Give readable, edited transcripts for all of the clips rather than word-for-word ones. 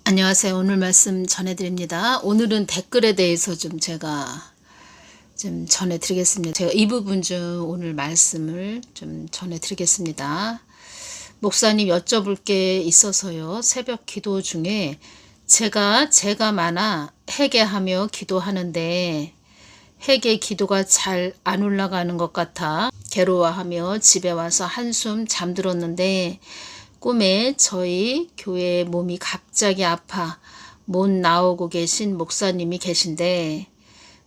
안녕하세요. 오늘 말씀 전해드립니다. 오늘은 댓글에 대해서 제가 전해드리겠습니다. 제가 이 부분 중 오늘 말씀을 전해드리겠습니다. 목사님 여쭤볼 게 있어서요. 새벽 기도 중에 제가 많아 회개하며 기도하는데 회개 기도가 잘 안 올라가는 것 같아 괴로워하며 집에 와서 한숨 잠들었는데 꿈에 저희 교회 몸이 갑자기 아파 못 나오고 계신 목사님이 계신데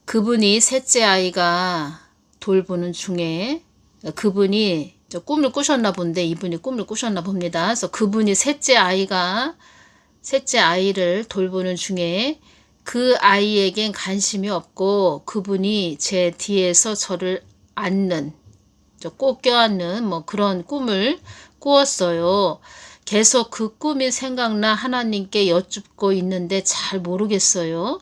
그분이 셋째 아이가 돌보는 중에 그분이 꿈을 꾸셨나 본데 이분이 꿈을 꾸셨나 봅니다. 그래서 그분이 셋째 아이를 돌보는 중에 그 아이에겐 관심이 없고 그분이 제 뒤에서 저를 안는 꼭 껴안는 그런 꿈을 꾸었어요. 계속 그 꿈이 생각나 하나님께 여쭙고 있는데 잘 모르겠어요.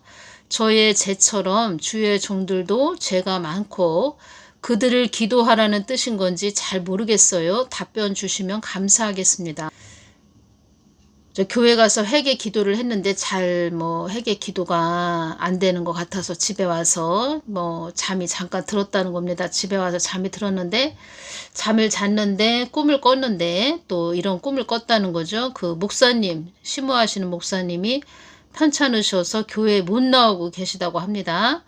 저의 죄처럼 주의 종들도 죄가 많고 그들을 기도하라는 뜻인 건지 잘 모르겠어요. 답변 주시면 감사하겠습니다. 저 교회 가서 회개 기도를 했는데 잘 회개 기도가 안 되는 것 같아서 집에 와서 잠이 잠깐 들었다는 겁니다. 집에 와서 잠이 들었는데 잠을 잤는데 꿈을 꿨는데 또 이런 꿈을 꿨다는 거죠. 그 목사님, 심호하시는 목사님이 편찮으셔서 교회에 못 나오고 계시다고 합니다.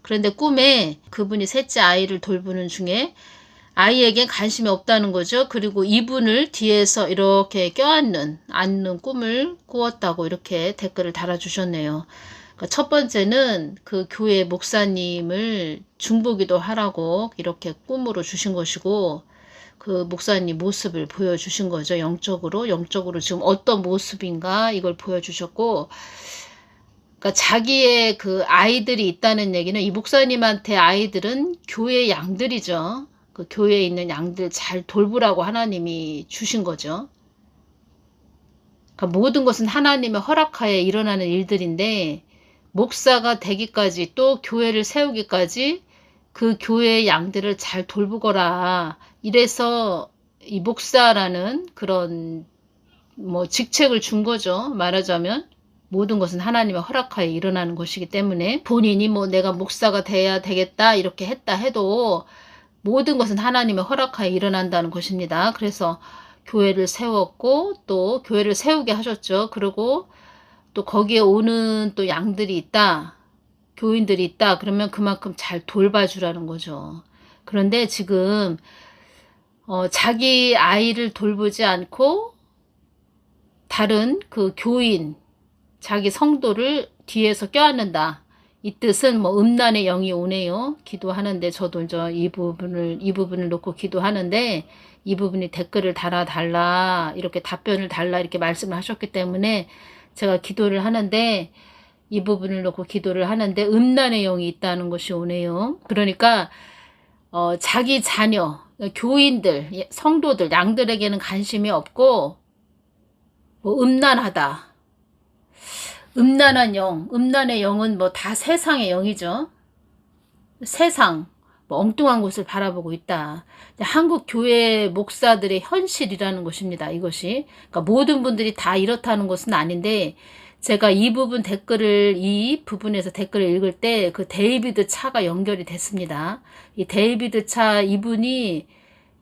그런데 꿈에 그분이 셋째 아이를 돌보는 중에 아이에겐 관심이 없다는 거죠. 그리고 이분을 뒤에서 이렇게 껴안는 꿈을 꾸었다고 이렇게 댓글을 달아주셨네요. 그러니까 첫 번째는 그 교회 목사님을 중보기도 하라고 이렇게 꿈으로 주신 것이고 그 목사님 모습을 보여주신 거죠. 영적으로 지금 어떤 모습인가 이걸 보여주셨고 그러니까 자기의 그 아이들이 있다는 얘기는 이 목사님한테 아이들은 교회 양들이죠. 그 교회에 있는 양들 잘 돌보라고 하나님이 주신 거죠. 그러니까 모든 것은 하나님의 허락하에 일어나는 일들인데 목사가 되기까지 또 교회를 세우기까지 그 교회의 양들을 잘 돌보거라. 이래서 이 목사라는 그런 직책을 준 거죠. 말하자면 모든 것은 하나님의 허락하에 일어나는 것이기 때문에 본인이 내가 목사가 돼야 되겠다 이렇게 했다 해도 모든 것은 하나님의 허락하에 일어난다는 것입니다. 그래서 교회를 세웠고 또 교회를 세우게 하셨죠. 그리고 또 거기에 오는 또 양들이 있다. 교인들이 있다. 그러면 그만큼 잘 돌봐주라는 거죠. 그런데 지금 자기 아이를 돌보지 않고 다른 그 교인, 자기 성도를 뒤에서 껴안는다. 이 뜻은 음란의 영이 오네요. 기도하는데 저도 이제 이 부분을 놓고 기도하는데 이 부분이 댓글을 달아달라 이렇게 답변을 달라 이렇게 말씀을 하셨기 때문에 제가 기도를 하는데 이 부분을 놓고 기도를 하는데 음란의 영이 있다는 것이 오네요. 그러니까 자기 자녀, 교인들, 성도들, 양들에게는 관심이 없고 음란하다. 음란의 영은 다 세상의 영이죠. 세상, 엉뚱한 곳을 바라보고 있다. 한국 교회 목사들의 현실이라는 것입니다. 이것이. 그러니까 모든 분들이 다 이렇다는 것은 아닌데, 제가 이 부분에서 댓글을 읽을 때 그 데이비드 차가 연결이 됐습니다. 이 데이비드 차 이분이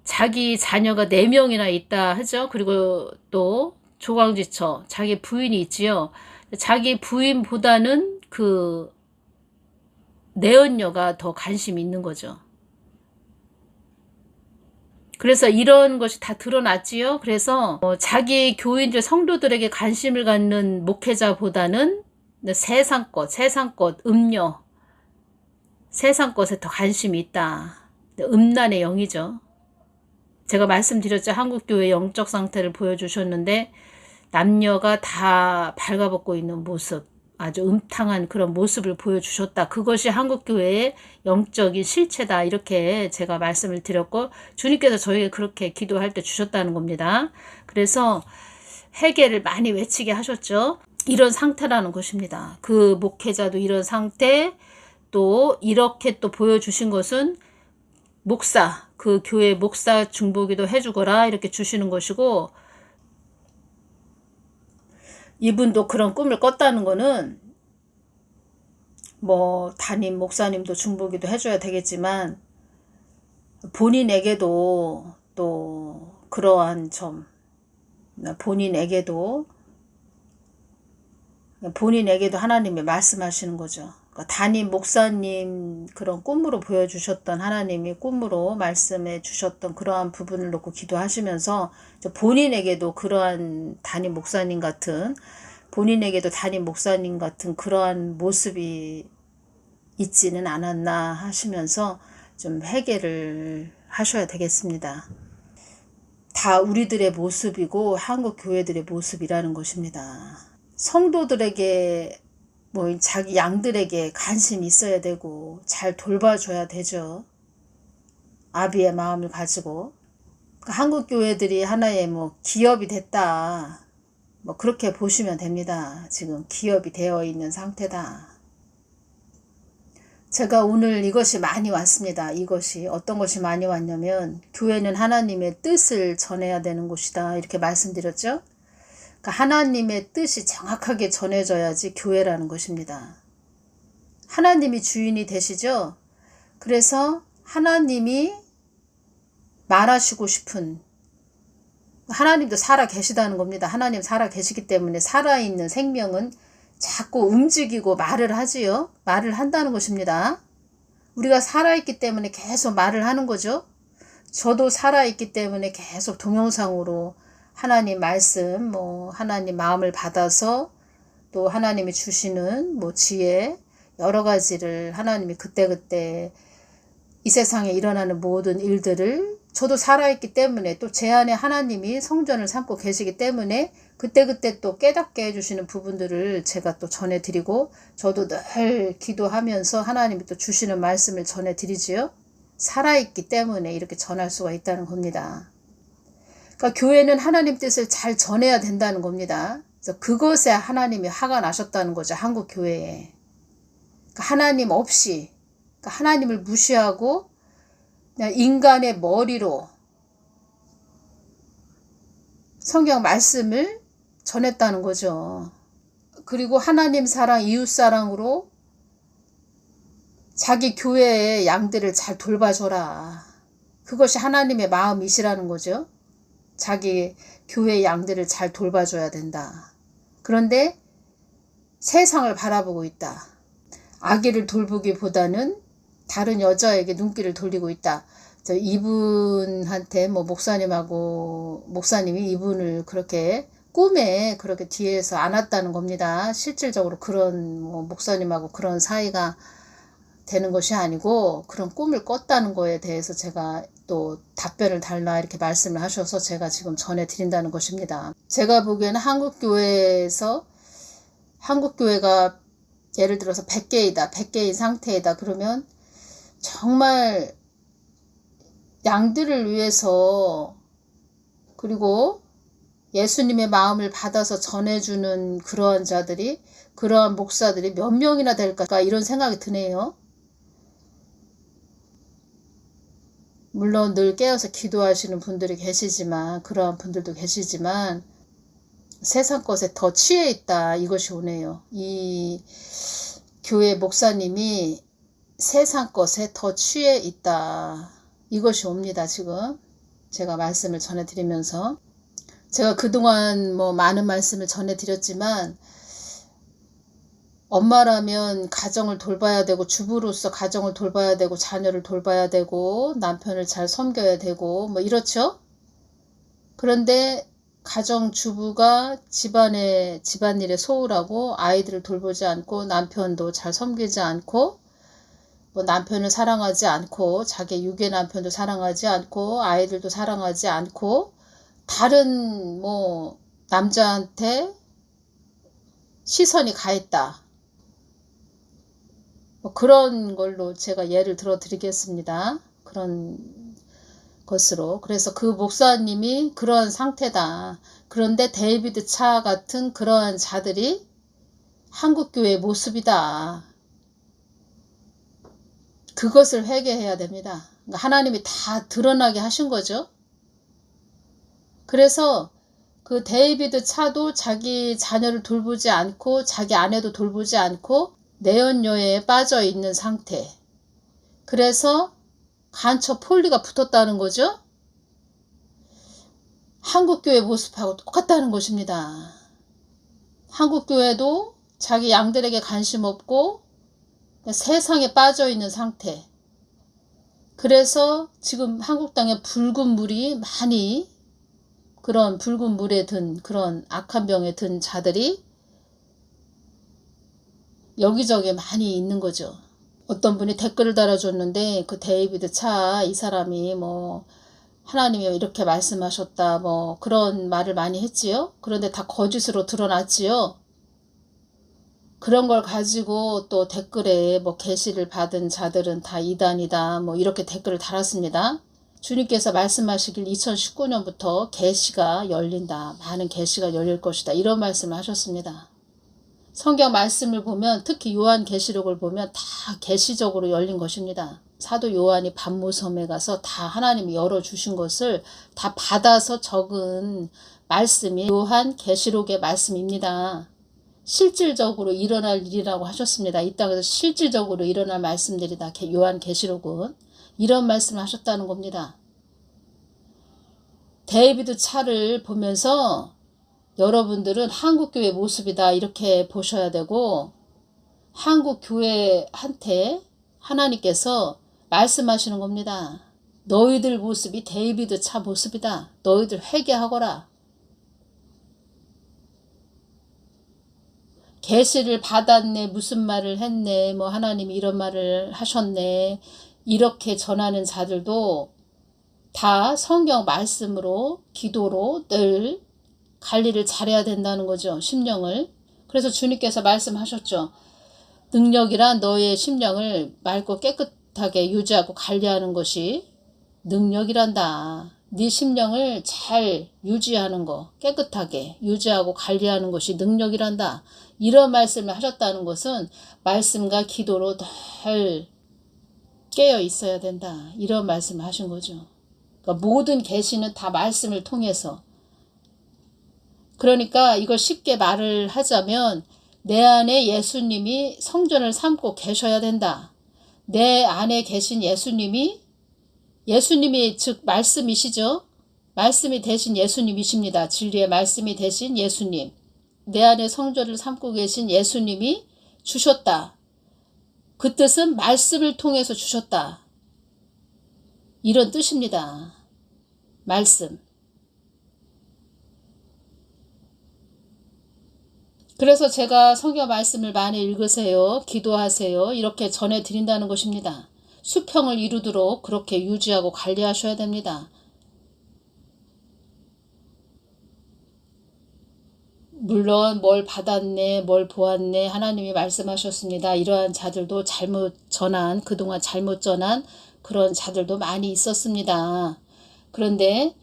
자기 자녀가 4명이나 있다 하죠. 그리고 또 조광지처, 자기 부인이 있지요. 자기 부인보다는 그 내언녀가 더 관심이 있는 거죠. 그래서 이런 것이 다 드러났지요. 그래서 자기 교인들 성도들에게 관심을 갖는 목회자보다는 세상 것, 음녀, 세상 것에 더 관심이 있다. 음란의 영이죠. 제가 말씀드렸죠. 한국교회 영적 상태를 보여주셨는데 남녀가 다 발가벗고 있는 모습, 아주 음탕한 그런 모습을 보여주셨다. 그것이 한국교회의 영적인 실체다. 이렇게 제가 말씀을 드렸고 주님께서 저에게 그렇게 기도할 때 주셨다는 겁니다. 그래서 회개를 많이 외치게 하셨죠. 이런 상태라는 것입니다. 그 목회자도 이런 상태, 또 이렇게 또 보여주신 것은 목사, 그 교회 목사 중보기도 해주거라 이렇게 주시는 것이고 이분도 그런 꿈을 꿨다는 거는 뭐 담임 목사님도 중보기도 해줘야 되겠지만 본인에게도 또 그러한 점, 본인에게도 하나님이 말씀하시는 거죠. 그러니까 담임 목사님 그런 꿈으로 보여주셨던 하나님이 꿈으로 말씀해 주셨던 그러한 부분을 놓고 기도하시면서 본인에게도 그러한 담임 목사님 같은 그러한 모습이 있지는 않았나 하시면서 좀 회개를 하셔야 되겠습니다. 다 우리들의 모습이고 한국 교회들의 모습이라는 것입니다. 성도들에게 뭐 자기 양들에게 관심이 있어야 되고 잘 돌봐줘야 되죠. 아비의 마음을 가지고. 한국 교회들이 하나의 뭐 기업이 됐다. 뭐 그렇게 보시면 됩니다. 지금 기업이 되어 있는 상태다. 제가 오늘 이것이 많이 왔습니다. 이것이 어떤 것이 많이 왔냐면 교회는 하나님의 뜻을 전해야 되는 곳이다. 이렇게 말씀드렸죠. 그러니까 하나님의 뜻이 정확하게 전해져야지 교회라는 것입니다. 하나님이 주인이 되시죠. 그래서 하나님이 말하시고 싶은, 하나님도 살아 계시다는 겁니다. 하나님 살아 계시기 때문에 살아있는 생명은 자꾸 움직이고 말을 하지요. 말을 한다는 것입니다. 우리가 살아있기 때문에 계속 말을 하는 거죠. 저도 살아있기 때문에 계속 동영상으로 하나님 말씀, 뭐 하나님 마음을 받아서 또 하나님이 주시는 뭐 지혜 여러 가지를 하나님이 그때그때 이 세상에 일어나는 모든 일들을 저도 살아있기 때문에 또 제 안에 하나님이 성전을 삼고 계시기 때문에 그때그때 또 깨닫게 해주시는 부분들을 제가 또 전해드리고 저도 늘 기도하면서 하나님이 또 주시는 말씀을 전해드리지요. 살아있기 때문에 이렇게 전할 수가 있다는 겁니다. 그러니까 교회는 하나님 뜻을 잘 전해야 된다는 겁니다. 그래서 그것에 하나님이 화가 나셨다는 거죠. 한국 교회에. 그러니까 하나님 없이, 그러니까 하나님을 무시하고 그냥 인간의 머리로 성경 말씀을 전했다는 거죠. 그리고 하나님 사랑, 이웃 사랑으로 자기 교회의 양들을 잘 돌봐줘라. 그것이 하나님의 마음이시라는 거죠. 자기 교회의 양들을 잘 돌봐줘야 된다. 그런데 세상을 바라보고 있다. 아기를 돌보기보다는 다른 여자에게 눈길을 돌리고 있다. 이분한테 뭐 목사님이 이분을 그렇게 꿈에 그렇게 뒤에서 안았다는 겁니다. 실질적으로 그런 뭐 목사님하고 그런 사이가 되는 것이 아니고 그런 꿈을 꿨다는 거에 대해서 제가 또 답변을 달라 이렇게 말씀을 하셔서 제가 지금 전해드린다는 것입니다. 제가 보기에는 한국교회가 예를 들어서 100개인 상태이다 그러면 정말 양들을 위해서 그리고 예수님의 마음을 받아서 전해주는 그러한 자들이, 그러한 목사들이 몇 명이나 될까 이런 생각이 드네요. 물론 늘 깨어서 기도하시는 분들이 계시지만, 그러한 분들도 계시지만 세상 것에 더 취해 있다 이것이 오네요. 이 교회 목사님이 세상 것에 더 취해 있다 이것이 옵니다. 지금 제가 말씀을 전해드리면서 제가 그동안 뭐 많은 말씀을 전해드렸지만 엄마라면 가정을 돌봐야 되고 주부로서 가정을 돌봐야 되고 자녀를 돌봐야 되고 남편을 잘 섬겨야 되고 뭐 이렇죠. 그런데 가정주부가 집안일에 소홀하고 아이들을 돌보지 않고 남편도 잘 섬기지 않고 뭐 남편을 사랑하지 않고 자기 유괴 남편도 사랑하지 않고 아이들도 사랑하지 않고 다른 뭐 남자한테 시선이 가 있다. 뭐 그런 걸로 제가 예를 들어 드리겠습니다. 그런 것으로. 그래서 그 목사님이 그런 상태다. 그런데 데이비드 차 같은 그러한 자들이 한국교회의 모습이다. 그것을 회개해야 됩니다. 하나님이 다 드러나게 하신 거죠. 그래서 그 데이비드 차도 자기 자녀를 돌보지 않고 자기 아내도 돌보지 않고 내연녀에 빠져 있는 상태. 그래서 간첩 폴리가 붙었다는 거죠. 한국교회 모습하고 똑같다는 것입니다. 한국교회도 자기 양들에게 관심 없고 세상에 빠져 있는 상태. 그래서 지금 한국 땅에 붉은 물이 많이, 그런 붉은 물에 든 그런 악한 병에 든 자들이 여기저기 많이 있는 거죠. 어떤 분이 댓글을 달아줬는데 그 데이비드 차 이 사람이 뭐 하나님이 이렇게 말씀하셨다 뭐 그런 말을 많이 했지요. 그런데 다 거짓으로 드러났지요. 그런 걸 가지고 또 댓글에 뭐 계시를 받은 자들은 다 이단이다 뭐 이렇게 댓글을 달았습니다. 주님께서 말씀하시길 2019년부터 계시가 열린다. 많은 계시가 열릴 것이다. 이런 말씀을 하셨습니다. 성경 말씀을 보면 특히 요한계시록을 보면 다 계시적으로 열린 것입니다. 사도 요한이 반모섬에 가서 다 하나님이 열어주신 것을 다 받아서 적은 말씀이 요한계시록의 말씀입니다. 실질적으로 일어날 일이라고 하셨습니다. 이 땅에서 실질적으로 일어날 말씀들이다. 요한계시록은 이런 말씀을 하셨다는 겁니다. 데이비드 차를 보면서 여러분들은 한국교회 모습이다 이렇게 보셔야 되고, 한국교회한테 하나님께서 말씀하시는 겁니다. 너희들 모습이 데이비드 차 모습이다. 너희들 회개하거라. 계시를 받았네, 무슨 말을 했네, 뭐 하나님이 이런 말을 하셨네, 이렇게 전하는 자들도 다 성경 말씀으로 기도로 늘 관리를 잘해야 된다는 거죠. 심령을. 그래서 주님께서 말씀하셨죠. 능력이란 너의 심령을 맑고 깨끗하게 유지하고 관리하는 것이 능력이란다. 네 심령을 잘 유지하는 거, 깨끗하게 유지하고 관리하는 것이 능력이란다. 이런 말씀을 하셨다는 것은 말씀과 기도로 늘 깨어 있어야 된다. 이런 말씀을 하신 거죠. 그러니까 모든 계시는 다 말씀을 통해서. 그러니까 이걸 쉽게 말을 하자면 내 안에 예수님이 성전을 삼고 계셔야 된다. 내 안에 계신 예수님이 즉 말씀이시죠. 말씀이 되신 예수님이십니다. 진리의 말씀이 되신 예수님. 내 안에 성전을 삼고 계신 예수님이 주셨다. 그 뜻은 말씀을 통해서 주셨다. 이런 뜻입니다. 말씀. 그래서 제가 성경 말씀을 많이 읽으세요. 기도하세요. 이렇게 전해드린다는 것입니다. 수평을 이루도록 그렇게 유지하고 관리하셔야 됩니다. 물론 뭘 받았네, 뭘 보았네, 하나님이 말씀하셨습니다. 이러한 자들도 그동안 잘못 전한 그런 자들도 많이 있었습니다. 그런데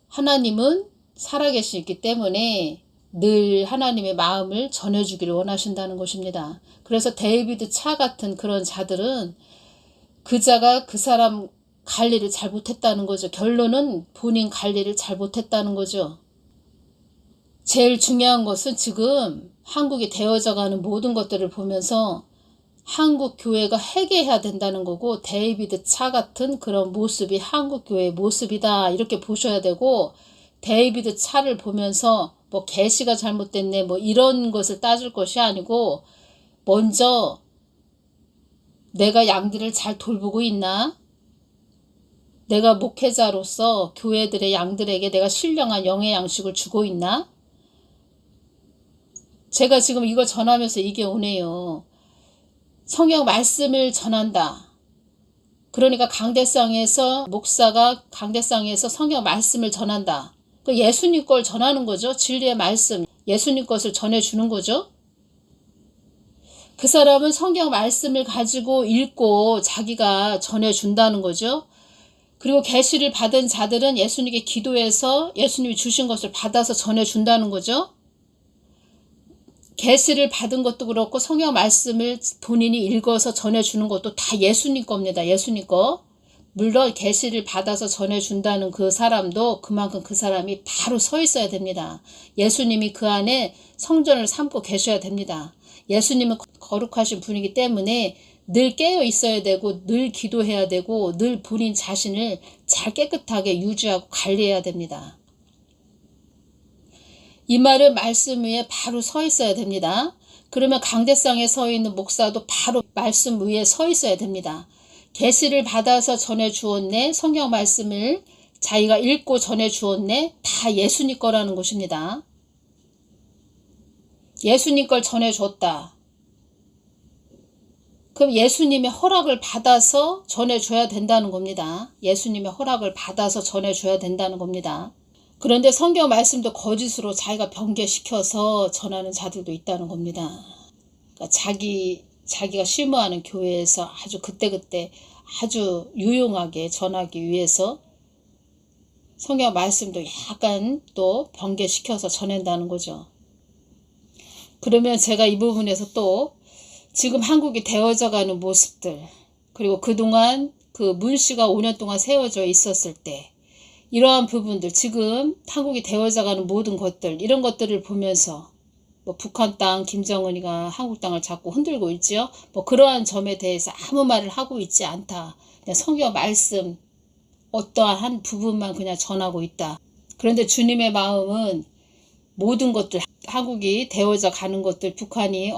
하나님은 살아계시기 때문에 늘 하나님의 마음을 전해주기를 원하신다는 것입니다. 그래서 데이비드 차 같은 그런 자들은 그 자가 그 사람 관리를 잘 못했다는 거죠. 결론은 본인 관리를 잘 못했다는 거죠. 제일 중요한 것은 지금 한국이 되어져가는 모든 것들을 보면서 한국 교회가 회개해야 된다는 거고, 데이비드 차 같은 그런 모습이 한국 교회의 모습이다 이렇게 보셔야 되고, 데이비드 차를 보면서 뭐 계시가 잘못됐네 뭐 이런 것을 따질 것이 아니고, 먼저 내가 양들을 잘 돌보고 있나? 내가 목회자로서 교회들의 양들에게 내가 신령한 영의 양식을 주고 있나? 제가 지금 이거 전하면서 이게 오네요. 성경 말씀을 전한다. 그러니까 목사가 강대상에서 성경 말씀을 전한다. 그 예수님 걸 전하는 거죠. 진리의 말씀, 예수님 것을 전해주는 거죠. 그 사람은 성경 말씀을 가지고 읽고 자기가 전해준다는 거죠. 그리고 계시를 받은 자들은 예수님께 기도해서 예수님이 주신 것을 받아서 전해준다는 거죠. 계시를 받은 것도 그렇고 성경 말씀을 본인이 읽어서 전해주는 것도 다 예수님 겁니다. 예수님 거. 물론 계시를 받아서 전해준다는 그 사람도 그만큼 그 사람이 바로 서 있어야 됩니다. 예수님이 그 안에 성전을 삼고 계셔야 됩니다. 예수님은 거룩하신 분이기 때문에 늘 깨어 있어야 되고 늘 기도해야 되고 늘 본인 자신을 잘 깨끗하게 유지하고 관리해야 됩니다. 이 말은 말씀 위에 바로 서 있어야 됩니다. 그러면 강대상에 서 있는 목사도 바로 말씀 위에 서 있어야 됩니다. 계시를 받아서 전해 주었네, 성경 말씀을 자기가 읽고 전해 주었네, 다 예수님 거라는 것입니다. 예수님 걸 전해 줬다. 그럼 예수님의 허락을 받아서 전해 줘야 된다는 겁니다. 예수님의 허락을 받아서 전해 줘야 된다는 겁니다. 그런데 성경 말씀도 거짓으로 자기가 변개시켜서 전하는 자들도 있다는 겁니다. 그러니까 자기가 심호하는 교회에서 아주 그때그때 아주 유용하게 전하기 위해서 성경 말씀도 약간 또 변개시켜서 전한다는 거죠. 그러면 제가 이 부분에서 또 지금 한국이 되어져 가는 모습들, 그리고 그동안 그 문씨가 5년 동안 세워져 있었을 때 이러한 부분들, 지금 한국이 되어져 가는 모든 것들, 이런 것들을 보면서 뭐 북한 땅, 김정은이가 한국 땅을 자꾸 흔들고 있지요. 뭐 그러한 점에 대해서 아무 말을 하고 있지 않다. 그냥 성경 말씀 어떠한 부분만 그냥 전하고 있다. 그런데 주님의 마음은 모든 것들, 한국이 되어져 가는 것들, 북한이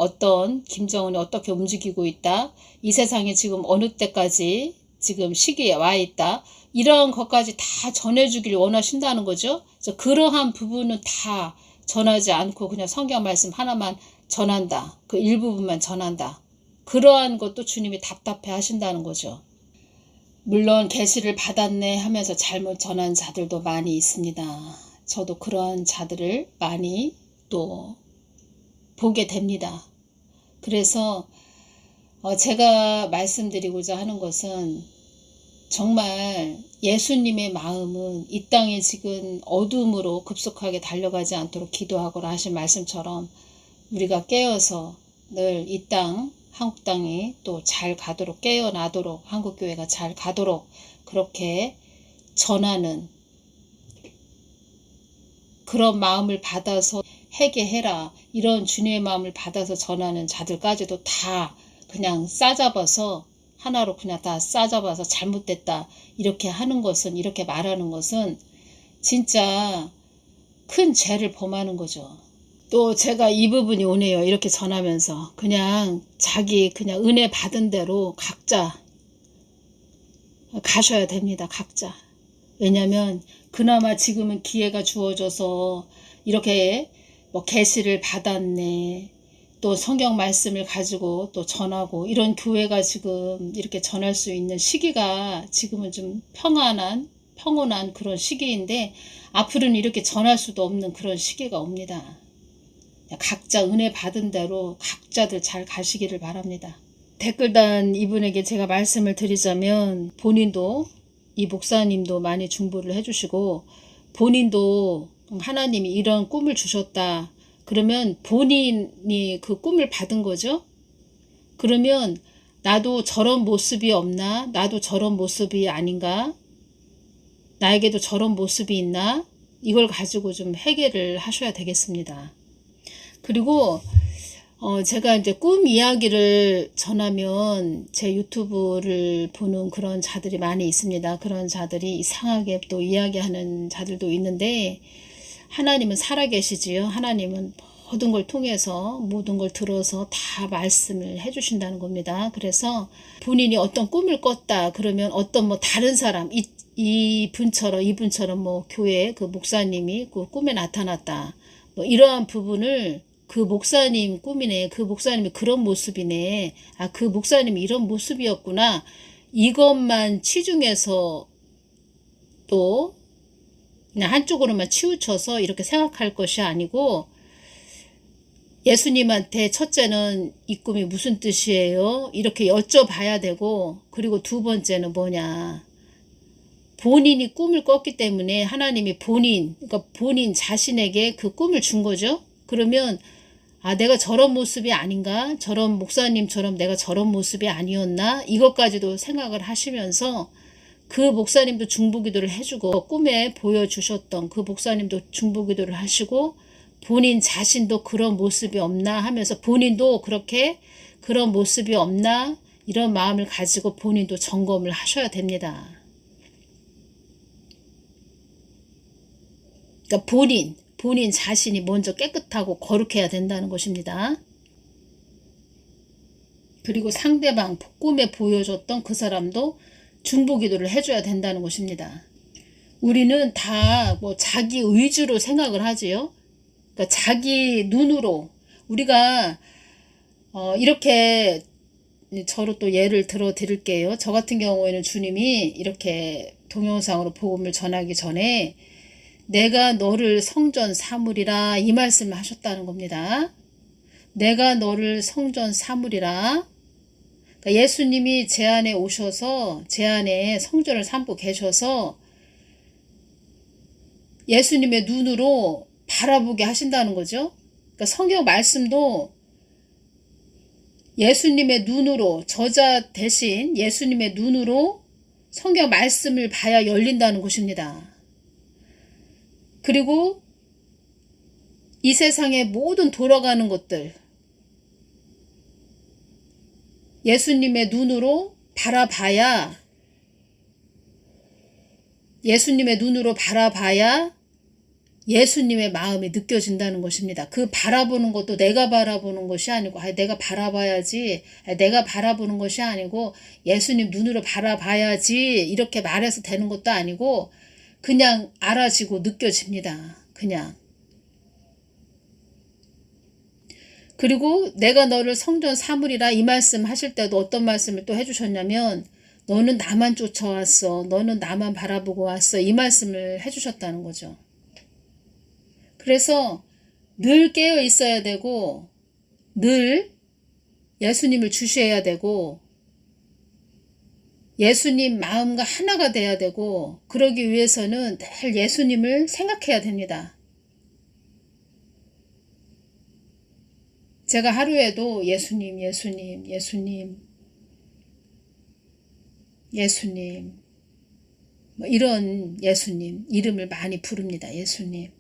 김정은이 어떻게 움직이고 있다, 이 세상에 지금 어느 때까지 지금 시기에 와 있다, 이러한 것까지 다 전해주길 원하신다는 거죠. 그래서 그러한 부분은 다 전하지 않고 그냥 성경 말씀 하나만 전한다. 그 일부분만 전한다. 그러한 것도 주님이 답답해 하신다는 거죠. 물론 계시를 받았네 하면서 잘못 전한 자들도 많이 있습니다. 저도 그러한 자들을 많이 또 보게 됩니다. 그래서 제가 말씀드리고자 하는 것은 정말 예수님의 마음은 이 땅에 지금 어둠으로 급속하게 달려가지 않도록 기도하고라 하신 말씀처럼 우리가 깨어서 늘 이 땅, 한국 땅이 또 잘 가도록, 깨어나도록, 한국교회가 잘 가도록 그렇게 전하는 그런 마음을 받아서 회개해라, 이런 주님의 마음을 받아서 전하는 자들까지도 다 그냥 싸잡아서 하나로 그냥 다 싸잡아서 잘못됐다 이렇게 하는 것은, 이렇게 말하는 것은 진짜 큰 죄를 범하는 거죠. 또 제가 이 부분이 오네요. 이렇게 전하면서 그냥 자기 그냥 은혜 받은 대로 각자 가셔야 됩니다. 각자. 왜냐하면 그나마 지금은 기회가 주어져서 이렇게 뭐 계시를 받았네, 또 성경 말씀을 가지고 또 전하고 이런 교회가 지금 이렇게 전할 수 있는 시기가 지금은 좀 평온한 그런 시기인데 앞으로는 이렇게 전할 수도 없는 그런 시기가 옵니다. 각자 은혜 받은 대로 각자들 잘 가시기를 바랍니다. 댓글단 이분에게 제가 말씀을 드리자면, 본인도 이 목사님도 많이 중보를 해주시고 본인도 하나님이 이런 꿈을 주셨다 그러면 본인이 그 꿈을 받은 거죠. 그러면 나도 저런 모습이 없나, 나도 저런 모습이 아닌가, 나에게도 저런 모습이 있나, 이걸 가지고 좀 해결을 하셔야 되겠습니다. 그리고 제가 이제 꿈 이야기를 전하면 제 유튜브를 보는 그런 자들이 많이 있습니다. 그런 자들이 이상하게 또 이야기하는 자들도 있는데, 하나님은 살아계시지요. 하나님은 모든 걸 통해서 모든 걸 들어서 다 말씀을 해주신다는 겁니다. 그래서 본인이 어떤 꿈을 꿨다 그러면 어떤 뭐 다른 사람, 이분처럼 뭐 교회 그 목사님이 그 꿈에 나타났다, 뭐 이러한 부분을 그 목사님 꿈이네, 그 목사님이 그런 모습이네, 아 그 목사님이 이런 모습이었구나, 이것만 치중해서 또 그냥 한쪽으로만 치우쳐서 이렇게 생각할 것이 아니고, 예수님한테 첫째는 이 꿈이 무슨 뜻이에요? 이렇게 여쭤봐야 되고, 그리고 두 번째는 뭐냐, 본인이 꿈을 꿨기 때문에 하나님이 그러니까 본인 자신에게 그 꿈을 준 거죠. 그러면 아, 내가 저런 모습이 아닌가, 저런 목사님처럼 내가 저런 모습이 아니었나, 이것까지도 생각을 하시면서 그 목사님도 중보기도를 해주고 꿈에 보여주셨던 그 목사님도 중보기도를 하시고 본인 자신도 그런 모습이 없나 하면서 본인도 그렇게 그런 모습이 없나 이런 마음을 가지고 본인도 점검을 하셔야 됩니다. 그러니까 본인 자신이 먼저 깨끗하고 거룩해야 된다는 것입니다. 그리고 상대방 꿈에 보여줬던 그 사람도 중보기도를 해줘야 된다는 것입니다. 우리는 다 뭐 자기 의주로 생각을 하지요. 그러니까 자기 눈으로 우리가 이렇게 저로 또 예를 들어 드릴게요. 저 같은 경우에는 주님이 이렇게 동영상으로 복음을 전하기 전에 내가 너를 성전 삼으리라 이 말씀을 하셨다는 겁니다. 내가 너를 성전 삼으리라. 그러니까 예수님이 제 안에 오셔서 제 안에 성전을 삼고 계셔서 예수님의 눈으로 바라보게 하신다는 거죠. 그러니까 성경 말씀도 예수님의 눈으로 저자 대신 예수님의 눈으로 성경 말씀을 봐야 열린다는 것입니다. 그리고 이 세상의 모든 돌아가는 것들 예수님의 눈으로 바라봐야 예수님의 마음이 느껴진다는 것입니다. 그 바라보는 것도 내가 바라보는 것이 아니고 내가 바라봐야지 내가 바라보는 것이 아니고 예수님 눈으로 바라봐야지 이렇게 말해서 되는 것도 아니고 그냥 알아지고 느껴집니다. 그냥. 그리고 내가 너를 성전 삼으리라 이 말씀 하실 때도 어떤 말씀을 또 해주셨냐면 너는 나만 쫓아왔어. 너는 나만 바라보고 왔어. 이 말씀을 해주셨다는 거죠. 그래서 늘 깨어 있어야 되고 늘 예수님을 주시해야 되고 예수님 마음과 하나가 돼야 되고 그러기 위해서는 늘 예수님을 생각해야 됩니다. 제가 하루에도 예수님 뭐 이런 예수님 이름을 많이 부릅니다. 예수님.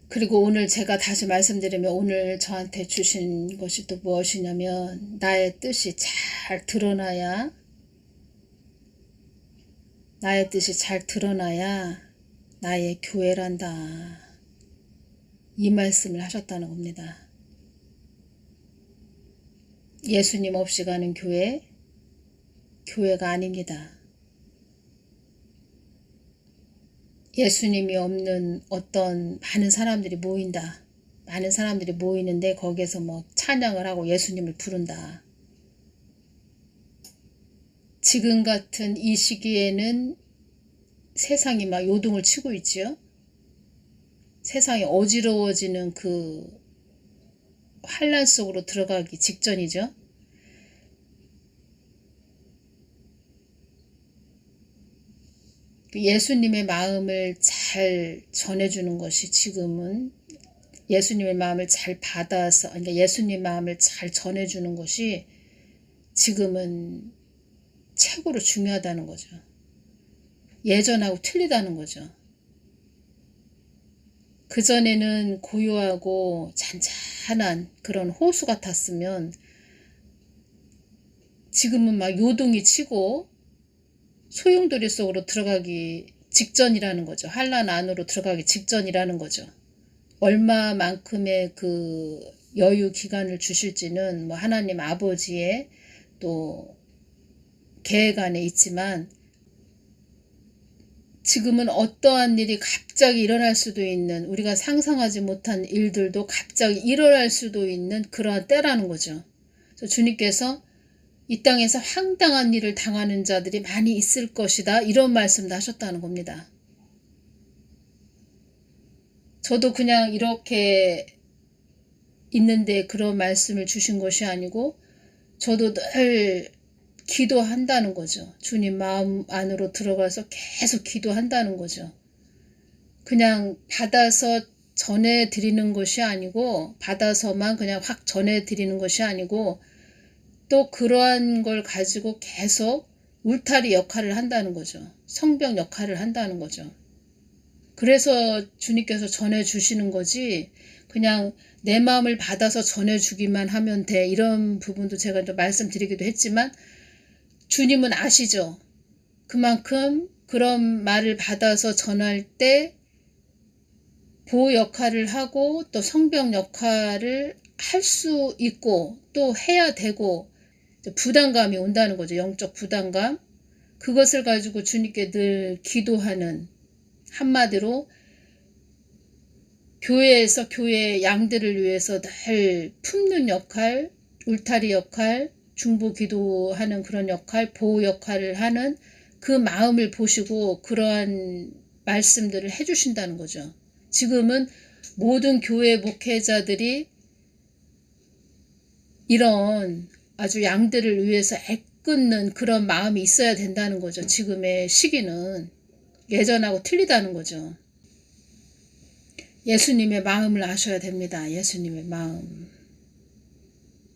그리고 오늘 제가 다시 말씀드리면 오늘 저한테 주신 것이 또 무엇이냐면 나의 뜻이 잘 드러나야 나의 교회란다. 이 말씀을 하셨다는 겁니다. 예수님 없이 가는 교회가 아닙니다. 예수님이 없는 어떤 많은 사람들이 모인다. 많은 사람들이 모이는데 거기에서 뭐 찬양을 하고 예수님을 부른다. 지금 같은 이 시기에는 세상이 막 요동을 치고 있지요. 세상이 어지러워지는 그 환란 속으로 들어가기 직전이죠. 예수님의 마음을 잘 전해주는 것이 지금은 예수님의 마음을 잘 받아서 그러니까 예수님 마음을 잘 전해주는 것이 지금은 최고로 중요하다는 거죠. 예전하고 틀리다는 거죠. 그전에는 고요하고 잔잔한 그런 호수 같았으면 지금은 막 요동이 치고 소용돌이 속으로 들어가기 직전이라는 거죠. 환란 안으로 들어가기 직전이라는 거죠. 얼마만큼의 그 여유 기간을 주실지는 뭐 하나님 아버지의 또 계획 안에 있지만 지금은 어떠한 일이 갑자기 일어날 수도 있는 우리가 상상하지 못한 일들도 갑자기 일어날 수도 있는 그러한 때라는 거죠. 그래서 주님께서 이 땅에서 황당한 일을 당하는 자들이 많이 있을 것이다. 이런 말씀도 하셨다는 겁니다. 저도 그냥 이렇게 있는데 그런 말씀을 주신 것이 아니고 저도 늘 기도한다는 거죠. 주님 마음 안으로 들어가서 계속 기도한다는 거죠. 그냥 받아서 전해드리는 것이 아니고 받아서만 그냥 확 전해드리는 것이 아니고 또 그러한 걸 가지고 계속 울타리 역할을 한다는 거죠. 성벽 역할을 한다는 거죠. 그래서 주님께서 전해주시는 거지 그냥 내 마음을 받아서 전해주기만 하면 돼. 이런 부분도 제가 좀 말씀드리기도 했지만 주님은 아시죠. 그만큼 그런 말을 받아서 전할 때 보호 역할을 하고 또 성벽 역할을 할 수 있고 또 해야 되고 부담감이 온다는 거죠. 영적 부담감. 그것을 가지고 주님께 늘 기도하는 한마디로 교회에서 교회의 양들을 위해서 늘 품는 역할, 울타리 역할, 중보 기도하는 그런 역할, 보호 역할을 하는 그 마음을 보시고 그러한 말씀들을 해주신다는 거죠. 지금은 모든 교회 목회자들이 이런 아주 양들을 위해서 애끓는 그런 마음이 있어야 된다는 거죠. 지금의 시기는 예전하고 틀리다는 거죠. 예수님의 마음을 아셔야 됩니다. 예수님의 마음.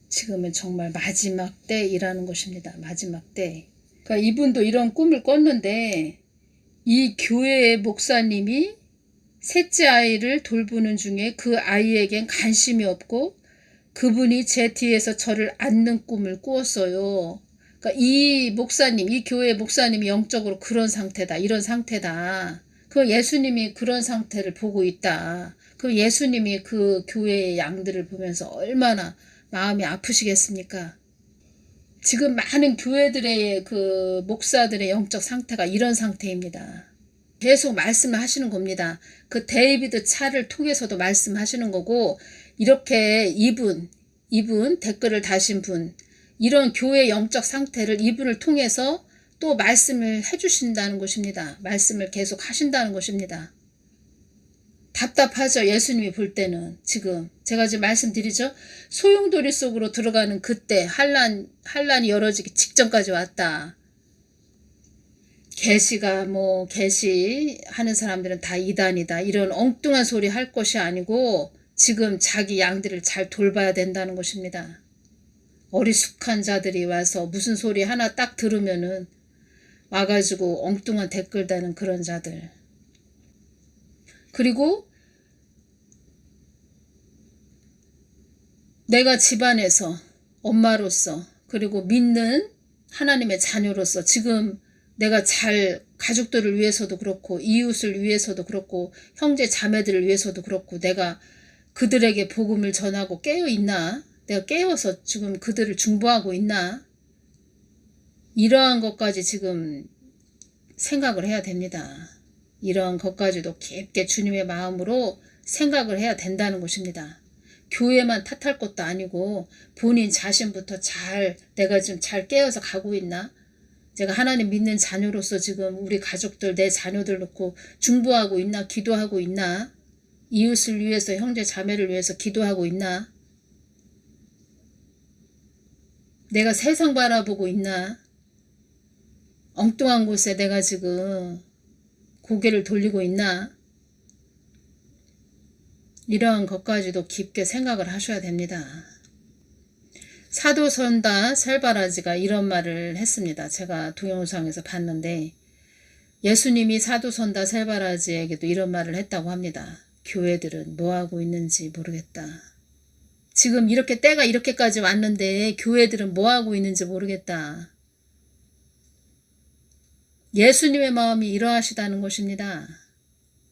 지금은 정말 마지막 때이라는 것입니다. 마지막 때. 그러니까 이분도 이런 꿈을 꿨는데 이 교회의 목사님이 셋째 아이를 돌보는 중에 그 아이에겐 관심이 없고 그분이 제 뒤에서 저를 안는 꿈을 꾸었어요. 그러니까 이 목사님, 이 교회 목사님이 영적으로 그런 상태다. 이런 상태다. 그 예수님이 그런 상태를 보고 있다. 그 예수님이 그 교회의 양들을 보면서 얼마나 마음이 아프시겠습니까? 지금 많은 교회들의 그 목사들의 영적 상태가 이런 상태입니다. 계속 말씀을 하시는 겁니다. 그 데이비드 차를 통해서도 말씀하시는 거고 이렇게 이분 댓글을 다신 분 이런 교회 영적 상태를 이분을 통해서 또 말씀을 해주신다는 것입니다. 말씀을 계속 하신다는 것입니다. 답답하죠. 예수님이 볼 때는 지금 제가 지금 말씀드리죠. 소용돌이 속으로 들어가는 그때 환란이 열어지기 직전까지 왔다. 계시하는 사람들은 다 이단이다. 이런 엉뚱한 소리 할 것이 아니고 지금 자기 양들을 잘 돌봐야 된다는 것입니다. 어리숙한 자들이 와서 무슨 소리 하나 딱 들으면은 와가지고 엉뚱한 댓글 다는 그런 자들. 그리고 내가 집안에서 엄마로서 그리고 믿는 하나님의 자녀로서 지금 내가 잘 가족들을 위해서도 그렇고 이웃을 위해서도 그렇고 형제 자매들을 위해서도 그렇고 내가 그들에게 복음을 전하고 깨어있나? 내가 깨어서 지금 그들을 중보하고 있나? 이러한 것까지 지금 생각을 해야 됩니다. 이러한 것까지도 깊게 주님의 마음으로 생각을 해야 된다는 것입니다. 교회만 탓할 것도 아니고 본인 자신부터 내가 지금 잘 깨어서 가고 있나? 제가 하나님 믿는 자녀로서 지금 우리 가족들 내 자녀들 놓고 중보하고 있나? 기도하고 있나? 이웃을 위해서 형제 자매를 위해서 기도하고 있나? 내가 세상 바라보고 있나? 엉뚱한 곳에 내가 지금 고개를 돌리고 있나? 이러한 것까지도 깊게 생각을 하셔야 됩니다. 사도선다 살바라지가 이런 말을 했습니다. 제가 동영상에서 봤는데 예수님이 사도선다 살바라지에게도 이런 말을 했다고 합니다. 교회들은 뭐하고 있는지 모르겠다. 지금 이렇게 때가 이렇게까지 왔는데 교회들은 뭐하고 있는지 모르겠다. 예수님의 마음이 이러하시다는 것입니다.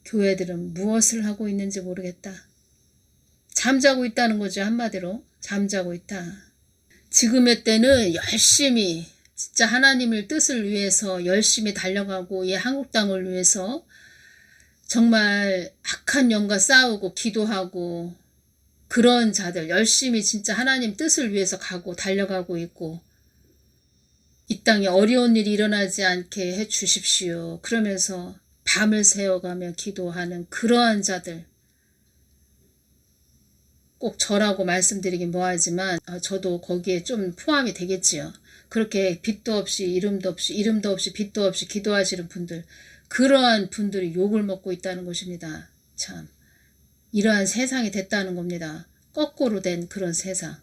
교회들은 무엇을 하고 있는지 모르겠다. 잠자고 있다는 거죠. 한마디로 잠자고 있다. 지금의 때는 열심히 진짜 하나님의 뜻을 위해서 열심히 달려가고 이 한국 땅을 위해서 정말 악한 영과 싸우고 기도하고 그런 자들 열심히 진짜 하나님 뜻을 위해서 가고 달려가고 있고 이 땅에 어려운 일이 일어나지 않게 해 주십시오. 그러면서 밤을 새워가며 기도하는 그러한 자들 꼭 저라고 말씀드리긴 뭐하지만 저도 거기에 좀 포함이 되겠지요. 그렇게 빛도 없이 이름도 없이 빛도 없이 기도하시는 분들 그러한 분들이 욕을 먹고 있다는 것입니다. 참 이러한 세상이 됐다는 겁니다. 거꾸로 된 그런 세상.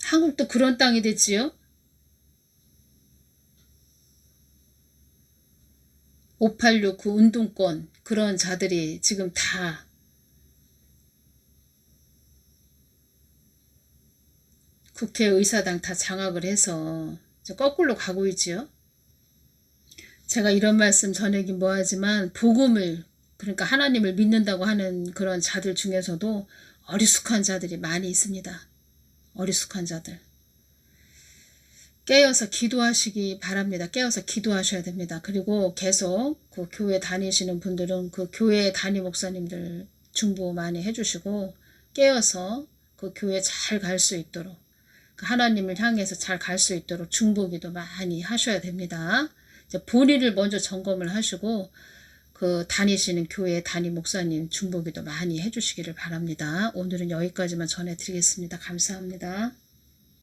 한국도 그런 땅이 됐지요. 586 그 운동권 그런 자들이 지금 다 국회의사당 다 장악을 해서 거꾸로 가고 있지요. 제가 이런 말씀 전하긴 뭐하지만 복음을 그러니까 하나님을 믿는다고 하는 그런 자들 중에서도 어리숙한 자들이 많이 있습니다. 어리숙한 자들. 깨어서 기도하시기 바랍니다. 깨어서 기도하셔야 됩니다. 그리고 계속 그 교회 다니시는 분들은 그 교회 담임 목사님들 중보 많이 해주시고 깨어서 그 교회 잘 갈 수 있도록 하나님을 향해서 잘 갈 수 있도록 중보기도 많이 하셔야 됩니다. 이제 본인을 먼저 점검을 하시고 그 다니시는 교회 담임 목사님 중보기도 많이 해주시기를 바랍니다. 오늘은 여기까지만 전해드리겠습니다. 감사합니다.